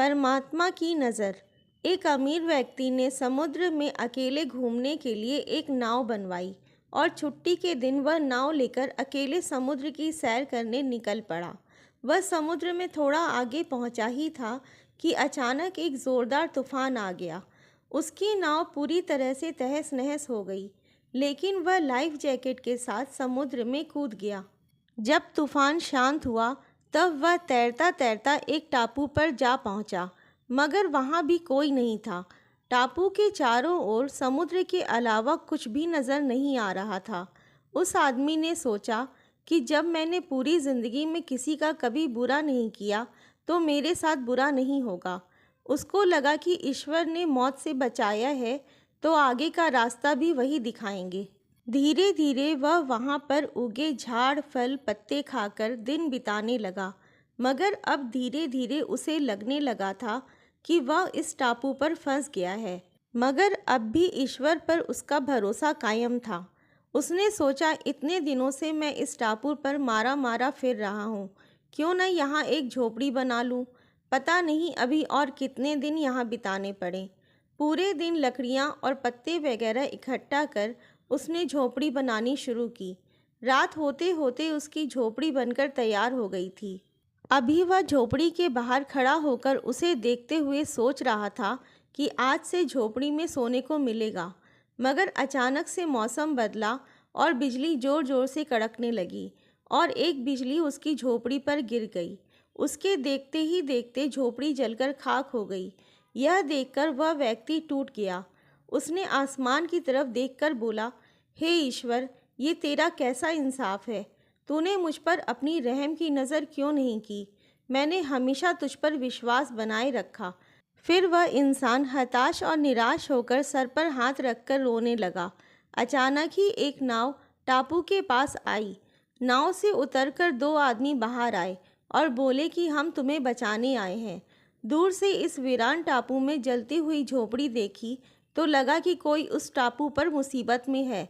परमात्मा की नज़र। एक अमीर व्यक्ति ने समुद्र में अकेले घूमने के लिए एक नाव बनवाई और छुट्टी के दिन वह नाव लेकर अकेले समुद्र की सैर करने निकल पड़ा। वह समुद्र में थोड़ा आगे पहुंचा ही था कि अचानक एक ज़ोरदार तूफान आ गया। उसकी नाव पूरी तरह से तहस नहस हो गई, लेकिन वह लाइफ जैकेट के साथ समुद्र में कूद गया। जब तूफान शांत हुआ तब वह तैरता तैरता एक टापू पर जा पहुंचा, मगर वहां भी कोई नहीं था। टापू के चारों ओर समुद्र के अलावा कुछ भी नज़र नहीं आ रहा था। उस आदमी ने सोचा कि जब मैंने पूरी ज़िंदगी में किसी का कभी बुरा नहीं किया तो मेरे साथ बुरा नहीं होगा। उसको लगा कि ईश्वर ने मौत से बचाया है तो आगे का रास्ता भी वही दिखाएंगे। धीरे धीरे वह वहाँ पर उगे झाड़ फल पत्ते खाकर दिन बिताने लगा, मगर अब धीरे धीरे उसे लगने लगा था कि वह इस टापू पर फंस गया है। मगर अब भी ईश्वर पर उसका भरोसा कायम था। उसने सोचा, इतने दिनों से मैं इस टापू पर मारा मारा फिर रहा हूँ, क्यों न यहाँ एक झोपड़ी बना लूँ। पता नहीं अभी और कितने दिन यहाँ बिताने पड़े। पूरे दिन लकड़ियाँ और पत्ते वगैरह इकट्ठा कर उसने झोपड़ी बनानी शुरू की। रात होते होते उसकी झोपड़ी बनकर तैयार हो गई थी। अभी वह झोपड़ी के बाहर खड़ा होकर उसे देखते हुए सोच रहा था कि आज से झोपड़ी में सोने को मिलेगा, मगर अचानक से मौसम बदला और बिजली ज़ोर ज़ोर से कड़कने लगी और एक बिजली उसकी झोपड़ी पर गिर गई। उसके देखते ही देखते झोपड़ी जलकर खाक हो गई। यह देखकर वह व्यक्ति टूट गया। उसने आसमान की तरफ देखकर बोला, हे ईश्वर, ये तेरा कैसा इंसाफ है। तूने मुझ पर अपनी रहम की नज़र क्यों नहीं की। मैंने हमेशा तुझ पर विश्वास बनाए रखा। फिर वह इंसान हताश और निराश होकर सर पर हाथ रखकर रोने लगा। अचानक ही एक नाव टापू के पास आई। नाव से उतरकर दो आदमी बाहर आए और बोले कि हम तुम्हें बचाने आए हैं। दूर से इस वीरान टापू में जलती हुई झोपड़ी देखी तो लगा कि कोई उस टापू पर मुसीबत में है।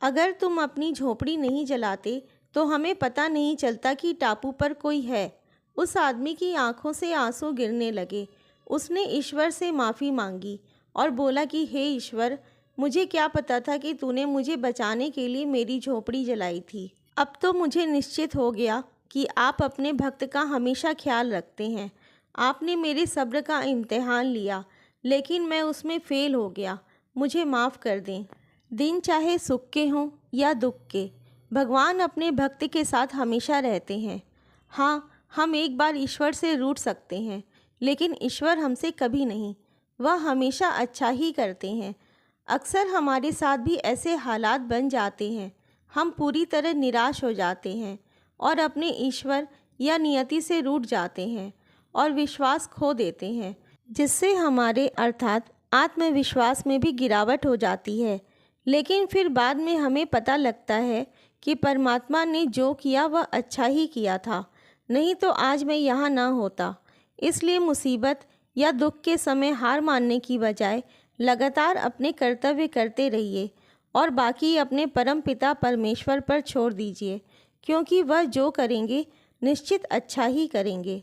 अगर तुम अपनी झोपड़ी नहीं जलाते तो हमें पता नहीं चलता कि टापू पर कोई है। उस आदमी की आंखों से आंसू गिरने लगे। उसने ईश्वर से माफ़ी मांगी और बोला कि हे ईश्वर, मुझे क्या पता था कि तूने मुझे बचाने के लिए मेरी झोपड़ी जलाई थी। अब तो मुझे निश्चित हो गया कि आप अपने भक्त का हमेशा ख्याल रखते हैं। आपने मेरे सब्र का इम्तिहान लिया, लेकिन मैं उसमें फ़ेल हो गया। मुझे माफ़ कर दें। दिन चाहे सुख के हों या दुख के, भगवान अपने भक्त के साथ हमेशा रहते हैं। हाँ, हम एक बार ईश्वर से रूठ सकते हैं, लेकिन ईश्वर हमसे कभी नहीं। वह हमेशा अच्छा ही करते हैं। अक्सर हमारे साथ भी ऐसे हालात बन जाते हैं। हम पूरी तरह निराश हो जाते हैं और अपने ईश्वर या नियति से रूठ जाते हैं और विश्वास खो देते हैं, जिससे हमारे अर्थात आत्मविश्वास में भी गिरावट हो जाती है। लेकिन फिर बाद में हमें पता लगता है कि परमात्मा ने जो किया वह अच्छा ही किया था, नहीं तो आज मैं यहाँ ना होता। इसलिए मुसीबत या दुख के समय हार मानने की बजाय लगातार अपने कर्तव्य करते रहिए और बाकी अपने परम पिता परमेश्वर पर छोड़ दीजिए, क्योंकि वह जो करेंगे निश्चित अच्छा ही करेंगे।